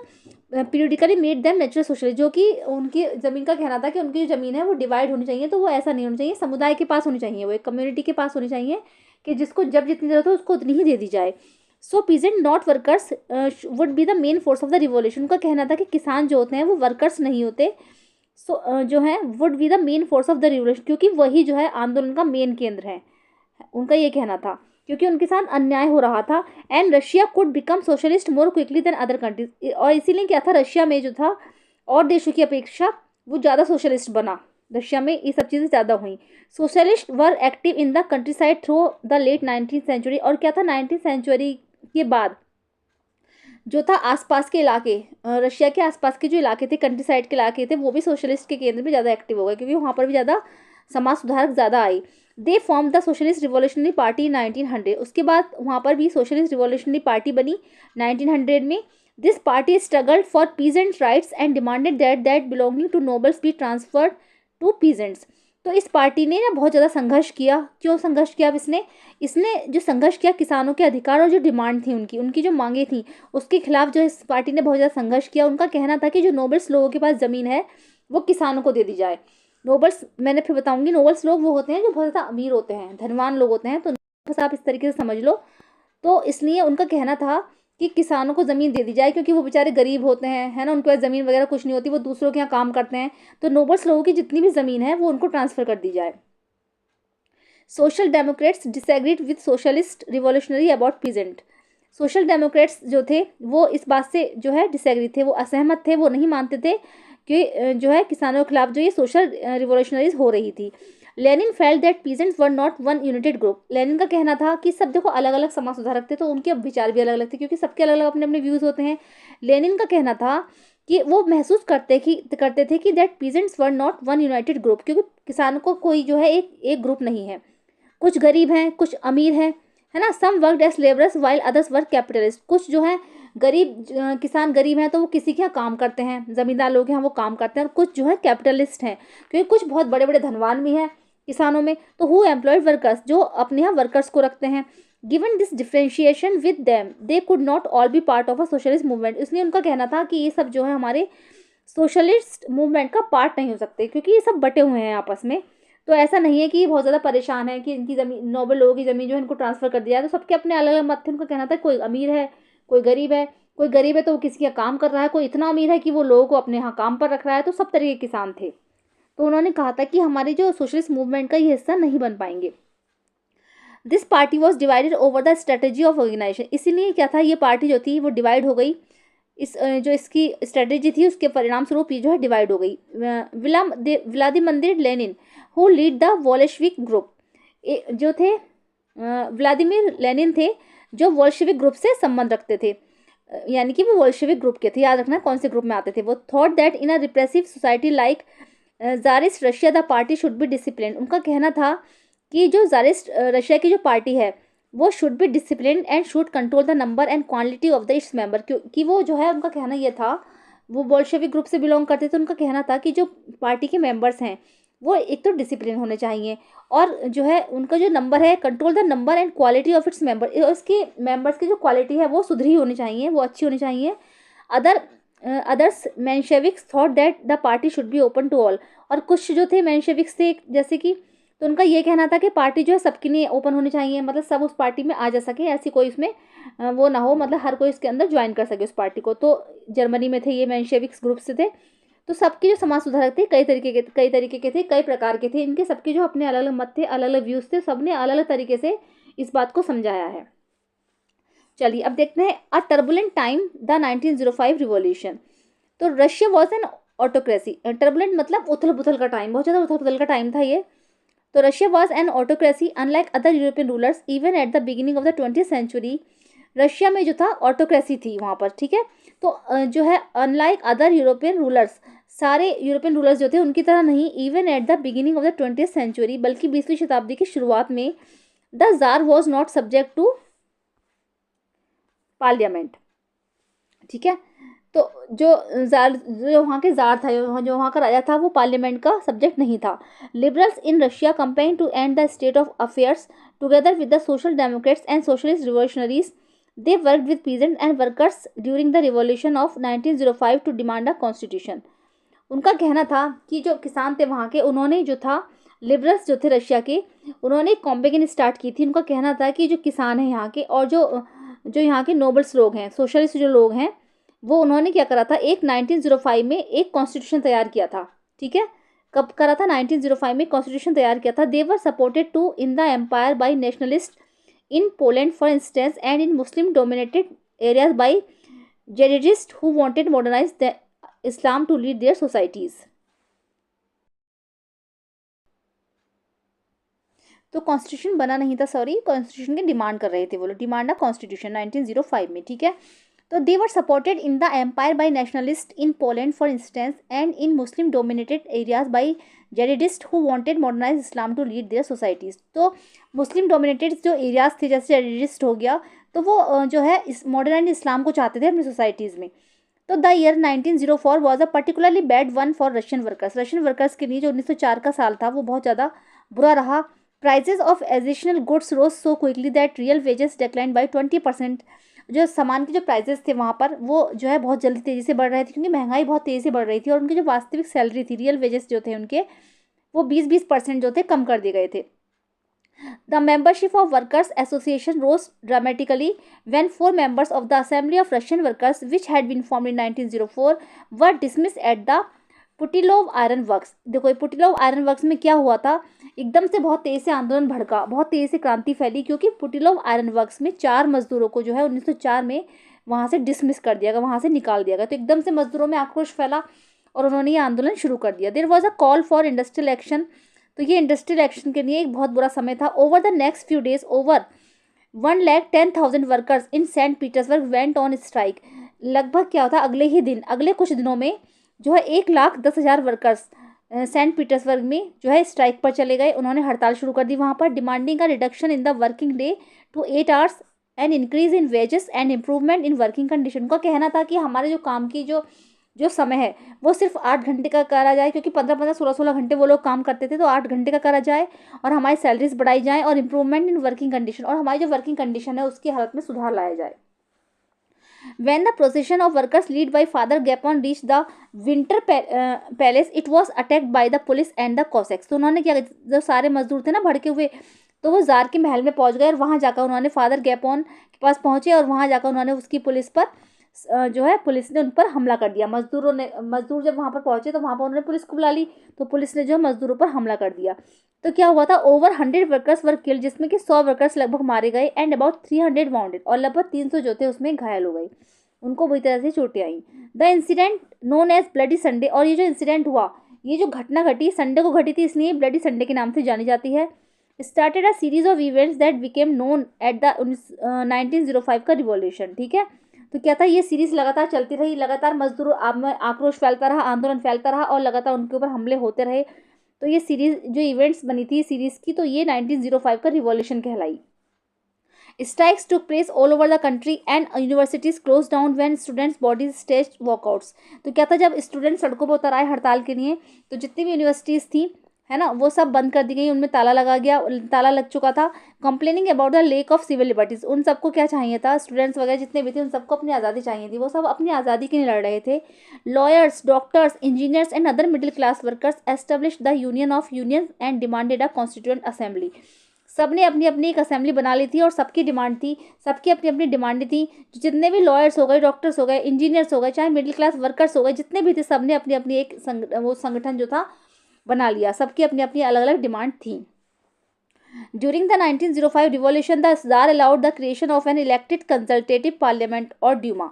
periodically made them natural socialist, जो कि उनकी ज़मीन का कहना था कि उनकी जो ज़मीन है वो डिवाइड होनी चाहिए, तो वो ऐसा नहीं होना चाहिए, समुदाय के पास होनी चाहिए, वो एक कम्युनिटी के पास होनी चाहिए कि जिसको जब जितनी ज़रूरत हो उसको उतनी ही दे दी जाए। So peasant not workers would be the main force of the revolution. उनका कहना था कि किसान जो होते हैं वो वर्कर्स नहीं होते, जो है would be the main force of the revolution, क्योंकि वही जो है आंदोलन का मेन केंद्र है, उनका ये कहना था, क्योंकि उनके साथ अन्याय हो रहा था। And Russia could become socialist more quickly than other countries. और इसीलिए क्या था, रशिया में जो था और देशों की अपेक्षा वो ज़्यादा सोशलिस्ट बना, रशिया में ये सब चीज़ें ज़्यादा हुई। Socialist were active in the countryside through the late 19th century. और क्या था, 19th सेंचुरी के बाद जो था आसपास के इलाके, रशिया के आसपास के जो इलाके थे, कंट्री साइड के इलाके थे, वो भी सोशलिस्ट के केंद्र में ज़्यादा एक्टिव हो गए, क्योंकि वहाँ पर भी ज़्यादा समाज सुधारक ज़्यादा आई। They form the socialist revolutionary party 1900। उसके बाद वहाँ पर भी सोशलिस्ट रिवॉल्यूशनरी पार्टी बनी 1900 में। This party struggled for peasant rights and demanded that belonging to nobles be transferred to peasants. तो इस पार्टी ने ना बहुत ज़्यादा संघर्ष किया। क्यों संघर्ष किया अब इसने जो संघर्ष किया, किसानों के अधिकार और जो डिमांड थी उनकी जो मांगे थी उसके खिलाफ जो इस पार्टी ने बहुत ज़्यादा संघर्ष किया। उनका कहना था कि जो नोबल्स लोगों के पास ज़मीन है वो किसानों को दे दी जाए। नोबल्स, मैंने फिर बताऊंगी, नोबल्स लोग वो होते हैं जो बहुत ज़्यादा अमीर होते हैं, धनवान लोग होते हैं, तो बस आप इस तरीके से समझ लो। तो इसलिए उनका कहना था कि किसानों को ज़मीन दे दी जाए, क्योंकि वो बेचारे गरीब होते हैं, है ना, उनके पास ज़मीन वगैरह कुछ नहीं होती, वो दूसरों के यहाँ काम करते हैं, तो नोबल्स लोगों की जितनी भी ज़मीन है वो उनको ट्रांसफ़र कर दी जाए। Social Democrats disagreed with socialist revolutionary about peasant. Social Democrats जो थे वो इस बात से जो है डिसएग्री थे, वो असहमत थे, वो नहीं मानते थे कि जो है किसानों के खिलाफ जो ये सोशल रिवॉल्यूशनरीज हो रही थी। Lenin felt that peasants were not one United group. Lenin का कहना था कि सब देखो अलग अलग समाज सुधारक थे तो उनके विचार भी अलग अलग थे, क्योंकि सबके अलग अलग अपने अपने व्यूज होते हैं। लेनिन का कहना था कि वो महसूस करते थे कि that peasants were not one United group, क्योंकि किसानों को कोई जो है एक ग्रुप नहीं है, कुछ गरीब हैं कुछ अमीर हैं, है ना। Some work as labourers while others work capitalist. कुछ जो है गरीब किसान गरीब हैं तो वो किसी के यहाँ काम करते हैं, जमींदार लोग हैं वो काम करते हैं, और कुछ जो है कैपिटलिस्ट हैं, क्योंकि कुछ बहुत बड़े बड़े धनवान भी हैं किसानों में। तो हु एम्प्लॉयड वर्कर्स, जो अपने यहाँ वर्कर्स को रखते हैं। Given this differentiation with them they could not all B part of a socialist movement. इसलिए उनका कहना था कि ये सब जो है हमारे सोशलिस्ट मूवमेंट का पार्ट नहीं हो सकते, क्योंकि ये सब बटे हुए हैं आपस में। तो ऐसा नहीं है कि ये बहुत ज़्यादा परेशान है कि इनकी ज़मीन, नोबल लोगों की ज़मीन जो है इनको ट्रांसफ़र कर दिया है। तो सबके अपने अलग अलग मत थे। उनका कहना था कोई अमीर है कोई गरीब है, कोई गरीब है तो वो किसी का काम कर रहा है, कोई इतना अमीर है कि वो लोगों को अपने यहाँ काम पर रख रहा है। तो सब तरह के किसान थे। तो उन्होंने कहा था कि हमारे जो सोशलिस्ट मूवमेंट का ये हिस्सा नहीं बन पाएंगे। This party was divided over the strategy of organisation. इसीलिए क्या था, ये पार्टी जो थी वो डिवाइड हो गई। जो इसकी स्ट्रेटेजी थी उसके परिणाम स्वरूप ये जो है डिवाइड हो गई। Vladimir Lenin who lead the Bolshevik group, जो थे व्लादिमीर लेनिन थे जो वोल्शेविक ग्रुप से संबंध रखते थे, यानी कि वो वोल्शेविक ग्रुप के थे। याद रखना कौन से ग्रुप में आते थे वो। Thought that in a repressive society like Tsarist Russia the party should be discipline. उनका कहना था कि जो ज़ारिस्ट रशिया की जो पार्टी है वो should be discipline and should control the number and quantity of the its member. क्योंकि वो जो है उनका कहना ये था, वो बोल्शेविक ग्रुप से बिलोंग करते थे। उनका कहना था कि जो पार्टी के मेंबर्स हैं वो एक तो डिसिप्लिन होने चाहिए, और जो है उनका जो नंबर है, control the number and quality of its member, इसके मेंबर्स की जो क्वालिटी है वो सुधरी होनी चाहिए, वो अच्छी होनी चाहिए। Other others Mensheviks thought that the party should be open to all. और कुछ जो थे मेंशेविक्स थे जैसे कि, तो उनका ये कहना था कि पार्टी जो है सबके लिए ओपन होनी चाहिए, मतलब सब उस पार्टी में आ जा सके, ऐसी कोई उसमें वो ना हो, मतलब हर कोई इसके अंदर ज्वाइन कर सके उस पार्टी को। तो जर्मनी में थे ये मेंशेविक्स ग्रुप से थे। तो सबके जो समाज सुधारक थे कई तरीके के थे, कई प्रकार के थे। इनके सबके जो अपने अलग अलग मत थे, अलग अलग व्यूज़ थे, सब ने अलग अलग तरीके से इस बात को समझाया है। चलिए अब देखते हैं अ टर्बुलेंट टाइम द 1905 रिवॉल्यूशन। तो Russia was an autocracy. Turbulent मतलब उथल पुथल का टाइम, बहुत ज़्यादा उथल पुथल का टाइम था ये। तो Russia was an autocracy unlike other European rulers even at the beginning of the 20th century. Russia में जो था ऑटोक्रेसी थी वहाँ पर, ठीक है। तो जो है अनलाइक अदर यूरोपियन रूलर्स, सारे यूरोपियन रूलर्स जो थे उनकी तरह नहीं, even at the beginning of the 20th century, बल्कि 20वीं शताब्दी की शुरुआत में the tsar was not subject to parliament, ठीक है। तो जो वहाँ के जार था, जो वहाँ का राजा था, वो पार्लियामेंट का सब्जेक्ट नहीं था। Liberals in Russia campaign to end the state of affairs together with the social democrats and socialist revolutionaries. They worked with peasant and workers during the revolution of 1905 to demand a constitution. उनका कहना था कि जो किसान थे वहाँ के, उन्होंने जो था, लिबरल्स जो थे रशिया के, उन्होंने एक कॉम्पेगन स्टार्ट की थी। उनका कहना था कि जो किसान हैं यहाँ के, और जो जो यहाँ के नोबल्स लोग हैं, सोशलिस्ट जो लोग हैं, वो उन्होंने क्या करा था, एक 1905 में एक कॉन्स्टिट्यूशन तैयार किया था, ठीक है। कब करा था, 1905 में कॉन्स्टिट्यूशन तैयार किया था। They were supported to in the empire by nationalist in Poland for instance and in Muslim dominated areas by Jadidist who wanted modernise the Islam to lead their societies. तो कॉन्स्टिट्यूशन बना नहीं था, sorry, constitution की demand कर रहे थे वो लोग, डिमांड ऑफ कॉन्स्टिट्यूशन 1905 में, ठीक है। तो they were supported in the empire by nationalist in Poland for instance and in Muslim dominated areas by Jadidist who wanted modernise Islam to lead their societies. तो मुस्लिम डोमिनेटेड जो areas थे, जैसे जेरिडिस्ट हो गया, तो वो जो है इस मॉडर्न इस्लाम को चाहते थे अपनी सोसाइटीज़ में। तो the year 1904 was a particularly bad one for Russian workers. Russian workers के लिए जो 1904 का साल था वो बहुत ज़्यादा बुरा रहा। Prices of additional goods rose so quickly that real wages decline by 20%। जो सामान के जो प्राइजेस थे वहाँ पर, वो जो है बहुत जल्दी तेज़ी से बढ़ रहे थे, क्योंकि महंगाई बहुत तेज़ी से बढ़ रही थी, और उनकी जो वास्तविक सैलरी थी, रियल वेजेस जो थे उनके, वो 20% जो थे कम कर दिए गए थे। The membership of Workers' Association rose dramatically when 4 members of the Assembly of Russian Workers, which had been formed in 1904, were dismissed at the Putilov iron works. देखो ये पुटिलोव आयरन वर्क्स में क्या हुआ था, एकदम से बहुत तेज़ी से आंदोलन भड़का, बहुत तेज़ी से क्रांति फैली, क्योंकि पुटिलोव आयरन वर्क्स में 4 मजदूरों को जो है 1904 में वहाँ से डिसमिस कर दिया गया, वहाँ से निकाल दिया गया। तो एकदम से मजदूरों में आक्रोश फैला, और उन्होंने ये आंदोलन शुरू कर दिया। There was a call for industrial action, तो ये इंडस्ट्रियल एक्शन के लिए एक बहुत बुरा समय था। Over the next few days over 1,10,000 workers in Saint Petersburg went on strike. लगभग क्या होता, अगले ही दिन, अगले कुछ दिनों में जो है 1,10,000 वर्कर्स सेंट पीटर्सबर्ग में जो है स्ट्राइक पर चले गए। उन्होंने हड़ताल शुरू कर दी वहाँ पर, डिमांडिंग का reduction in the working day to 8 hours and increase in wages and improvement in working condition. उनका कहना था कि हमारे जो काम की जो समय है वो सिर्फ 8 घंटे का करा जाए, क्योंकि 15-15, 16-16 घंटे वो लोग काम करते थे, तो 8 घंटे का करा जाए और हमारी सैलरीज बढ़ाई जाए और इम्प्रूवमेंट इन वर्किंग कंडीशन, और हमारी जो वर्किंग कंडीशन है उसकी हालत में सुधार लाया जाए। When the procession of workers led by Father Gapon reached the Winter Palace, it was attacked by the police and the Cossacks। तो उन्होंने क्या, जो सारे मजदूर थे ना भड़के हुए, तो वो जार के महल में पहुंच गए और वहां जाकर उन्होंने फादर गैपोन के पास पहुंचे और वहां जाकर उन्होंने उसकी पुलिस पर जो है पुलिस ने उन पर हमला कर दिया। मजदूर जब वहां पर पहुंचे तो वहां पर उन्होंने पुलिस को बुला ली, तो पुलिस ने जो मजदूरों पर हमला कर दिया। तो क्या हुआ था, ओवर 100 वर्कर्स वर किल्ड, जिसमें कि 100 वर्कर्स लगभग मारे गए, एंड अबाउट 300 वाउंडेड, और लगभग 300 जो थे उसमें घायल हो गए, उनको बुरी तरह से चोटें आई। The incident known as bloody Sunday, और ये जो इंसिडेंट हुआ, ये जो घटना घटी संडे को घटी थी, इसलिए ब्लडी संडे के नाम से जानी जाती है। Started a series of events that became known at the 1905 का रिवॉल्यूशन। ठीक है, तो क्या था, ये सीरीज लगातार चलती रही, लगातार मजदूर में आक्रोश फैलता रहा, आंदोलन फैलता रहा और लगातार उनके ऊपर हमले होते रहे। तो ये सीरीज जो इवेंट्स बनी थी सीरीज की, तो ये 1905 का रिवॉल्यूशन कहलाई। Strikes took place all over the country and universities closed down when students' bodies staged walkouts। तो क्या था, जब स्टूडेंट सड़कों पर उतर आए हड़ताल के लिए, तो जितनी भी यूनिवर्सिटीज़ थी, है ना, वो सब बंद कर दी गई, उनमें ताला लगा गया, ताला लग चुका था। Complaining about the lack of civil liberties, उन सबको क्या चाहिए था, स्टूडेंट्स वगैरह जितने भी थे उन सबको अपनी आज़ादी चाहिए थी, वो सब अपनी आज़ादी के लिए लड़ रहे थे। Lawyers, doctors, engineers and other middle class workers establish the union of unions and demanded a constituent assembly. सबने अपनी अपनी एक असेंबली बना ली थी और सबकी डिमांड थी, सबकी अपनी अपनी डिमांडें थी। जितने भी लॉयर्स हो गए, डॉक्टर्स हो गए, इंजीनियर्स हो गए, चाहे मिडिल क्लास वर्कर्स हो गए, जितने भी थे, सबने अपनी अपनी एक वो संगठन जो था बना लिया, सबकी अपनी अपनी अलग अलग डिमांड थी। During the 1905 revolution the jar allowed the creation of an elected consultative parliament और ड्यूमा।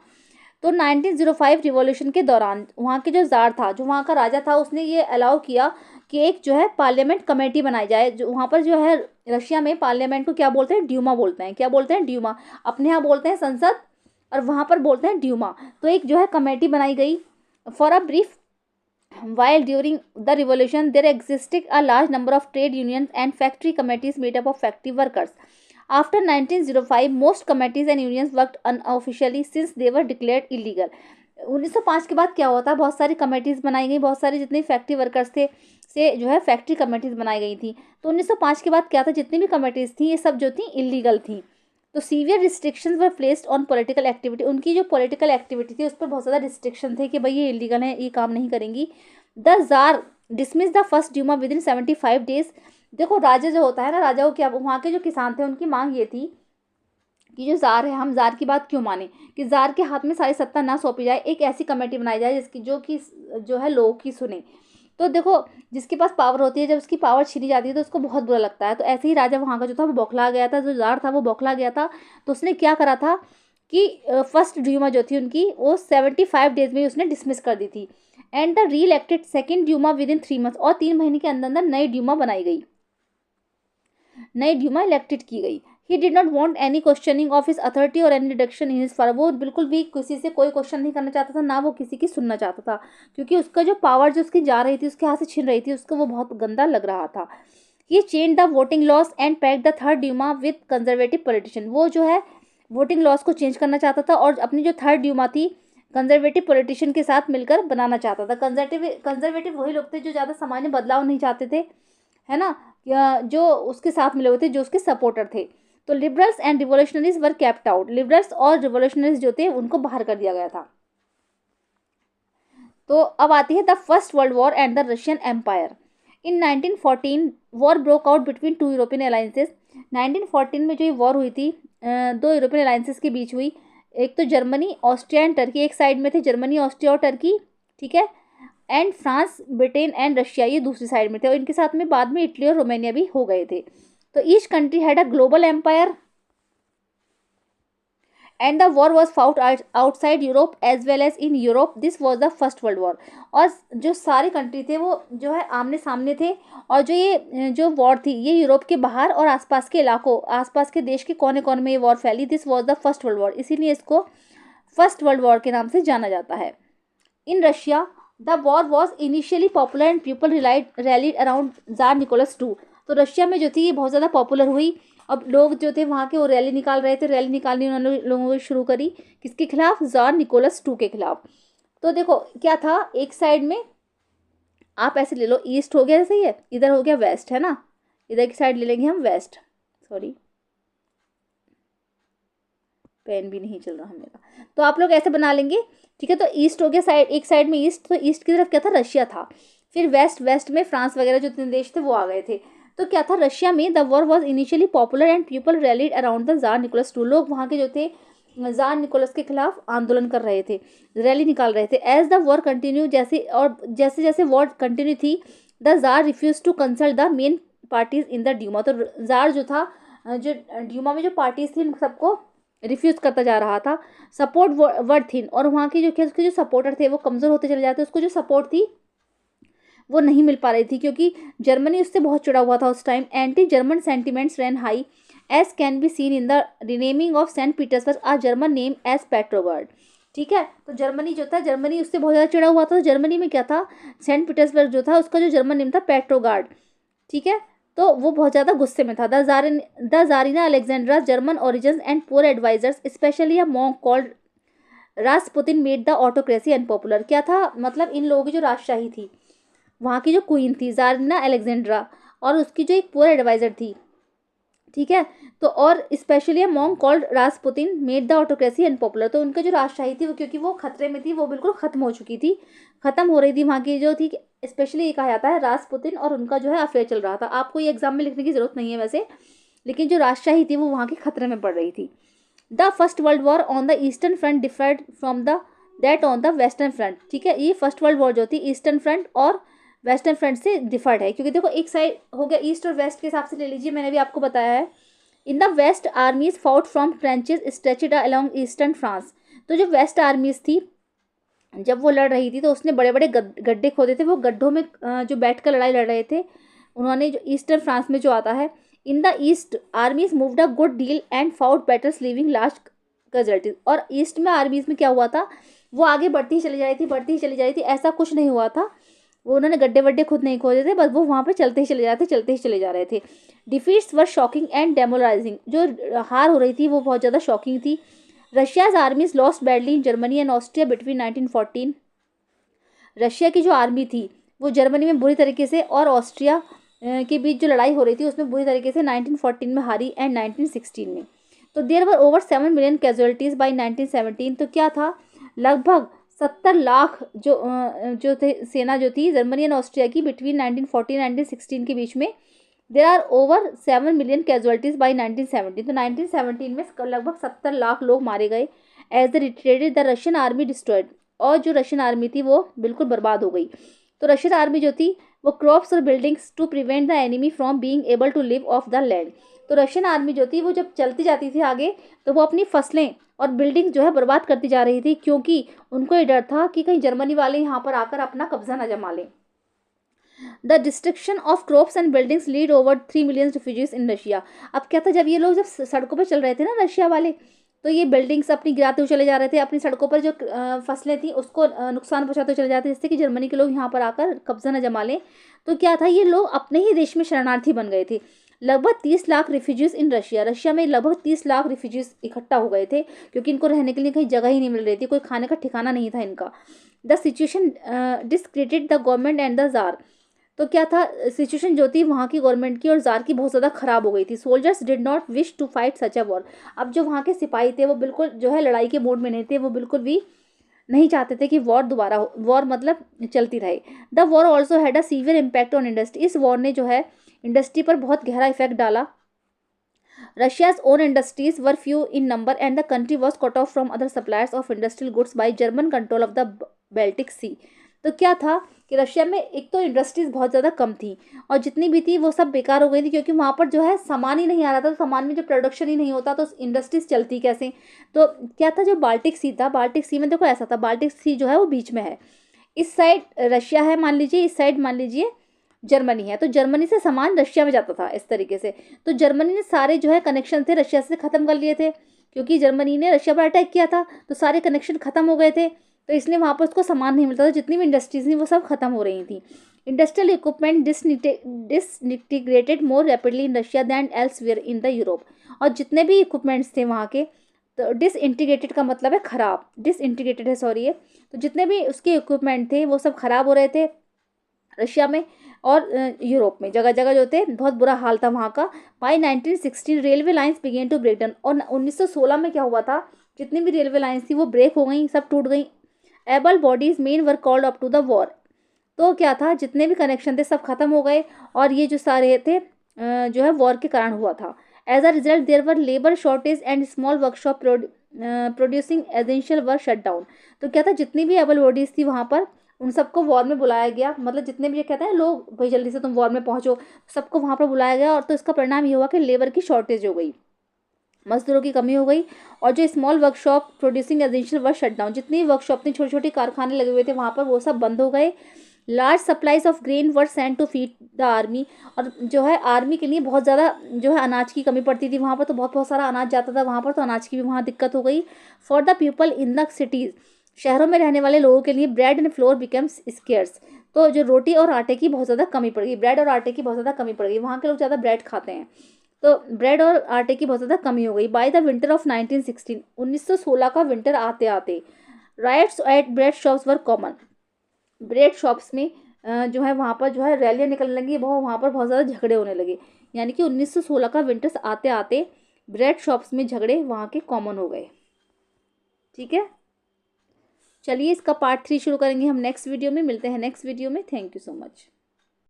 तो 1905 रिवॉल्यूशन के दौरान वहाँ के जो जार था, जो वहाँ का राजा था, उसने ये अलाउ किया कि एक जो है पार्लियामेंट कमेटी बनाई जाए। जो वहाँ पर जो है रशिया में पार्लियामेंट को क्या बोलते हैं, ड्यूमा बोलते हैं। क्या बोलते हैं, ड्यूमा। अपने यहाँ बोलते हैं संसद और वहाँ पर बोलते हैं ड्यूमा। तो एक जो है कमेटी बनाई गई for a brief while during the revolution there existed a large number of trade unions and factory committees made up of factory workers. After 1905 most committees and unions worked unofficially since they were declared illegal। 1905 के बाद क्या हुआ था, बहुत सारी committees बनाई गई, बहुत सारे जितने फैक्ट्री वर्कर्स थे से जो है फैक्ट्री कमेटीज़ बनाई गई थी। तो 1905 के बाद क्या था, जितनी भी कमेटीज़ थी ये सब जो थी इलीगल थी। तो severe restrictions were placed on political activity, उनकी जो पॉलिटिकल एक्टिविटी थी उस पर बहुत ज़्यादा रिस्ट्रिक्शन थे कि भाई ये इलीगल है, ये काम नहीं करेंगी। The tsar dismiss the first Duma within 75 days. देखो राजा जो होता है ना, राजा को क्या, वहाँ के जो किसान थे उनकी मांग ये थी कि जो जार है, हम जार की बात क्यों माने, कि जार के हाथ में सारी सत्ता ना सौंपी जाए, एक ऐसी कमेटी बनाई जाए जिसकी जो है लोगों की सुने। तो देखो जिसके पास पावर होती है, जब उसकी पावर छीनी जाती है तो उसको बहुत बुरा लगता है। तो ऐसे ही राजा वहाँ का जो था वो बौखला गया था, जो जार था वो बौखला गया था। तो उसने क्या करा था कि फर्स्ट ड्यूमा जो थी उनकी वो 75 डेज में उसने डिसमिस कर दी थी। And the reelected second Duma within 3 months, और 3 महीने के अंदर अंदर नई ड्यूमा बनाई गई, नई ड्यूमा इलेक्टेड की गई। He did not want any questioning of his authority और any reduction in his power. वो बिल्कुल भी किसी से कोई क्वेश्चन नहीं करना चाहता था, ना वो किसी की सुनना चाहता था, क्योंकि उसका जो पावर जो उसकी जा रही थी, उसके हाथ से छीन रही थी, उसको वो बहुत गंदा लग रहा था। He change the voting laws and pack the third Duma with conservative politician. वो जो है वोटिंग लॉस को चेंज करना चाहता था और अपनी जो थर्ड ड्यूमा थी कंजर्वेटिव पॉलिटिशियन के साथ मिलकर बनाना चाहता था। कंजर्वेटिव वही लोग थे जो ज़्यादा सामान्य बदलाव नहीं चाहते थे, है ना, जो उसके साथ मिले हुए थे, जो उसके सपोर्टर थे। तो liberals and revolutionaries were kept out. Liberals और रिवोल्यूशनरीज जो थे उनको बाहर कर दिया गया था। तो अब आती है the First World War and the Russian empire. In 1914 war broke out between 2 European alliances. 1914 में जो ये वॉर हुई थी 2 यूरोपियन अलायंसेस के बीच हुई। एक तो जर्मनी, ऑस्ट्रिया एंड टर्की, एक साइड में थे जर्मनी, ऑस्ट्रिया और टर्की, ठीक है, and France, Britain and Russia ये दूसरी साइड में थे, और इनके साथ में बाद में इटली और रोमानिया भी हो गए थे। तो each country had a global empire and the war was fought outside Europe as well as in Europe, this was the First World War. और जो सारे कंट्री थे वो जो है आमने सामने थे, और जो ये जो वॉर थी ये यूरोप के बाहर और आसपास के इलाकों, आसपास के देश के कोने कोने में ये वॉर फैली। This was the First World war, इसीलिए इसको फर्स्ट वर्ल्ड वॉर के नाम से जाना जाता है। In Russia the war was initially popular and people rallied around tsar Nicholas too. तो रशिया में जो थी ये बहुत ज़्यादा पॉपुलर हुई। अब लोग जो थे वहाँ के वो रैली निकाल रहे थे, रैली निकालनी उन्होंने लोगों ने शुरू करी, किसके खिलाफ? जार निकोलस टू के खिलाफ। तो देखो क्या था, एक साइड में आप ऐसे ले लो, ईस्ट हो गया, सही है, इधर हो गया वेस्ट, है ना, इधर की साइड ले लेंगे हम वेस्ट, सॉरी पेन भी नहीं चल रहा है मेरा, तो आप लोग ऐसे बना लेंगे, ठीक है। तो ईस्ट हो गया साइड, एक साइड में ईस्ट, तो ईस्ट की तरफ क्या था? रशिया था। फिर वेस्ट, वेस्ट में फ्रांस वगैरह जो तीन देश थे वो आ गए थे। तो क्या था, रशिया में the war was initially popular and people rallied around the tsar Nicholas too. लोग वहाँ के जो थे जार निकोलस के खिलाफ आंदोलन कर रहे थे, रैली निकाल रहे थे। एज द वॉर कंटिन्यू, जैसे जैसे वॉर कंटिन्यू थी, the tsar refuse to consult the main parties in the Duma. तो जार जो था, जो ड्यूमा में जो पार्टीज थी उन सबको रिफ्यूज़ करता जा रहा था। सपोर्ट वर्ड थिन, और वहाँ की जो उसके जो सपोर्टर थे वो कमज़ोर होते चले जाते, उसको जो सपोर्ट थी वो नहीं मिल पा रही थी, क्योंकि जर्मनी उससे बहुत चिड़ा हुआ था उस time. Anti German sentiments ran high as can be seen in the renaming of Saint Petersburg a German name as Petrograd. ठीक है, तो जर्मनी जो था, जर्मनी उससे बहुत ज़्यादा चिड़ा हुआ था। तो जर्मनी में क्या था, सेंट पीटर्सबर्ग जो था उसका जो जर्मन नेम था पेट्रोगार्ड, ठीक है। तो वो बहुत ज़्यादा गुस्से में था। The tsarina Alexandra German origin and poor advisers especially a monk called Rasputin made the autocracy unpopular. क्या था, मतलब इन लोगों की जो राजशाही थी, वहाँ की जो क्वीन थी जारिना अलेक्जेंड्रा, और उसकी जो एक पुअर एडवाइजर थी, ठीक है, तो और specially a monk called Rasputin made the autocracy unpopular. तो उनका जो राजशाही थी वो, क्योंकि वो खतरे में थी, वो बिल्कुल खत्म हो चुकी थी, खत्म हो रही थी वहाँ की जो थी। स्पेशली ये कहा जाता है रासपुतिन और उनका जो है अफेयर चल रहा था। आपको ये एग्जाम में लिखने की जरूरत नहीं है वैसे, लेकिन जो राजशाही थी वो वहाँ की खतरे में पड़ रही थी। The First World war on the eastern front deferred from the that on the western front. ठीक है, ये फर्स्ट वर्ल्ड वॉर जो थी ईस्टर्न फ्रंट और वेस्टर्न फ्रंट से डिफर्ड है, क्योंकि देखो एक साइड हो गया ईस्ट और वेस्ट के हिसाब से ले लीजिए, मैंने भी आपको बताया है। In the west armies fought from trenches stretched along eastern France. तो जो वेस्ट आर्मीज थी जब वो लड़ रही थी तो उसने बड़े बड़े गड्ढे खोदे थे, वो गड्ढों में जो बैठ कर लड़ाई लड़ रहे थे उन्होंने, जो ईस्टर्न फ्रांस में जो आता है। In the east आर्मीज moved a good deal and fought battles leaving large casualties. और ईस्ट में आर्मीज में क्या हुआ था, वो आगे बढ़ती ही चली जा रही थी, बढ़ती ही चली जा रही थी, ऐसा कुछ नहीं हुआ था। वो उन्होंने गड्ढे वड्ढे खुद नहीं खोदे थे, बस वो वहाँ पे चलते ही चले जाते, चलते ही चले जा रहे थे। Defeats were shocking and demoralising. जो हार हो रही थी वो बहुत ज़्यादा शॉकिंग थी। Russia's आर्मीज lost badly in Germany and Austria between 1914। Russia की जो आर्मी थी वो जर्मनी में बुरी तरीके से और ऑस्ट्रिया के बीच जो लड़ाई हो रही थी उसमें बुरी तरीके से 1914 में हारी एंड 1916 में। तो there were over 7 million casualties by 1917। तो क्या था, लगभग 70 लाख जो थे सेना जो थी जर्मनी एंड ऑस्ट्रिया की बिटवीन 1914 1916 के बीच में। There are over 7 million casualties by 1917। तो 1917 में लगभग 70 लाख लोग मारे गए। As the retreated the Russian army destroyed. और जो रशियन आर्मी थी वो बिल्कुल बर्बाद हो गई। तो रशियन आर्मी जो थी वो क्रॉप्स और buildings to prevent the enemy from being able to live off the land. तो रशियन आर्मी जो थी वो जब चलती जाती थी आगे तो वो अपनी फसलें और बिल्डिंग जो है बर्बाद करती जा रही थी, क्योंकि उनको ये डर था कि कहीं जर्मनी वाले यहाँ पर आकर अपना कब्जा न जमा लें। The destruction of crops and buildings lead over 3 million refugees in Russia. अब क्या था, जब ये लोग जब सड़कों पर चल रहे थे ना रशिया वाले, तो ये बिल्डिंग्स अपनी गिराते हुए चले जा रहे थे, अपनी सड़कों पर जो फसलें थी उसको नुकसान पहुंचाते चले जाते, जिससे कि जर्मनी के लोग यहाँ पर आकर कब्जा न जमा लें। तो क्या था, ये लोग अपने ही देश में शरणार्थी बन गए थे। लगभग 30 lakh refugees in Russia. Russia में लगभग 30 लाख रिफ्यूजीज इकट्ठा हो गए थे, क्योंकि इनको रहने के लिए कहीं जगह ही नहीं मिल रही थी, कोई खाने का ठिकाना नहीं था इनका। The situation discredited the government and the tsar. तो क्या था, सिचुएशन जो थी वहाँ की गवर्नमेंट की और जार की बहुत ज़्यादा ख़राब हो गई थी। Soldiers did not wish to fight such a war. अब जो वहाँ के सिपाही थे वो बिल्कुल जो है लड़ाई के मूड में नहीं थे, वो बिल्कुल भी नहीं चाहते थे कि वॉर दोबारा हो, वॉर मतलब चलती रहे। The war also had a severe impact on industry. इस वॉर ने जो है इंडस्ट्री पर बहुत गहरा इफेक्ट डाला। Russia's own industries were few in number and the country was cut off from other suppliers of industrial goods by German control of the Baltic sea. तो क्या था कि रशिया में एक तो इंडस्ट्रीज बहुत ज़्यादा कम थी और जितनी भी थी वो सब बेकार हो गई थी, क्योंकि वहाँ पर जो है सामान ही नहीं आ रहा था। तो सामान में जो प्रोडक्शन ही नहीं होता तो इंडस्ट्रीज चलती कैसे। तो क्या था, जो बाल्टिक सी था, बाल्टिक सी में देखो ऐसा था, बाल्टिक सी जो है वो बीच में है। इस साइड रशिया है मान लीजिए, इस साइड मान लीजिए जर्मनी है। तो जर्मनी से सामान रशिया में जाता था इस तरीके से। तो जर्मनी ने सारे जो है कनेक्शन थे रशिया से ख़त्म कर लिए थे, क्योंकि जर्मनी ने रशिया पर अटैक किया था तो सारे कनेक्शन ख़त्म हो गए थे। तो इसलिए वहाँ पर उसको सामान नहीं मिलता था, जितनी भी इंडस्ट्रीज थी वो सब खत्म हो रही थी। Industrial equipment disintegrated more rapidly in Russia than elsewhere in the Europe. और जितने भी इक्विपमेंट्स थे वहाँ के, तो डिसइंटीग्रेटेड का मतलब है ख़राब, डिसइंटीग्रेटेड है सॉरी ये। तो जितने भी उसके इक्विपमेंट थे वो सब ख़राब हो रहे थे रशिया में और यूरोप में, जगह जगह जो थे बहुत बुरा हाल था वहाँ का। By 1916 railway lines began to break down. और 1916 में क्या हुआ था, जितनी भी रेलवे लाइन्स थी वो ब्रेक हो गई, सब टूट गई। Able bodies men were called up to the war. तो क्या था, जितने भी कनेक्शन थे सब खत्म हो गए और ये जो सारे थे जो है वॉर के कारण हुआ था। As a result there were labour shortage and small workshop producing essential were shut down. तो क्या था, जितनी भी एबल बॉडीज थी वहाँ पर उन सबको वॉर में बुलाया गया। मतलब जितने भी ये कहते हैं लोग भाई जल्दी से तुम वॉर में पहुंचो, सबको वहाँ पर बुलाया गया। और तो इसका परिणाम ये हुआ कि लेबर की शॉर्टेज हो गई, मजदूरों की कमी हो गई। और जो small workshop producing essential were shut down, जितनी वर्कशॉप थी, छोटे छोटे कारखाने लगे हुए थे वहाँ पर, वो सब बंद हो गए। Large supplies of grain were send to feed the army. और जो है आर्मी के लिए बहुत ज़्यादा जो है अनाज की कमी पड़ती थी वहाँ पर, तो बहुत बहुत सारा अनाज जाता था वहाँ पर, तो अनाज की भी वहाँ दिक्कत हो गई। For the people in the cities, शहरों में रहने वाले लोगों के लिए bread and floor becomes scarce. तो जो रोटी और आटे की बहुत ज़्यादा कमी पड़ गई, ब्रेड और आटे की बहुत ज़्यादा कमी पड़ गई, वहाँ के लोग ज़्यादा ब्रेड खाते हैं, तो ब्रेड और आटे की बहुत ज़्यादा कमी हो गई। बाय द विंटर ऑफ 1916, 1916 का विंटर आते आते riots at bread shops were common. Bread shops में जो है वहाँ पर जो है रैलियाँ निकलने लगी, बहुत वहाँ पर बहुत ज़्यादा झगड़े होने लगे। यानी कि 1916 का विंटर्स आते आते ब्रेड शॉप्स में झगड़े वहाँ के कॉमन हो गए। ठीक है, चलिए इसका पार्ट 3 शुरू करेंगे हम नेक्स्ट वीडियो में। मिलते हैं नेक्स्ट वीडियो में। Thank you so much.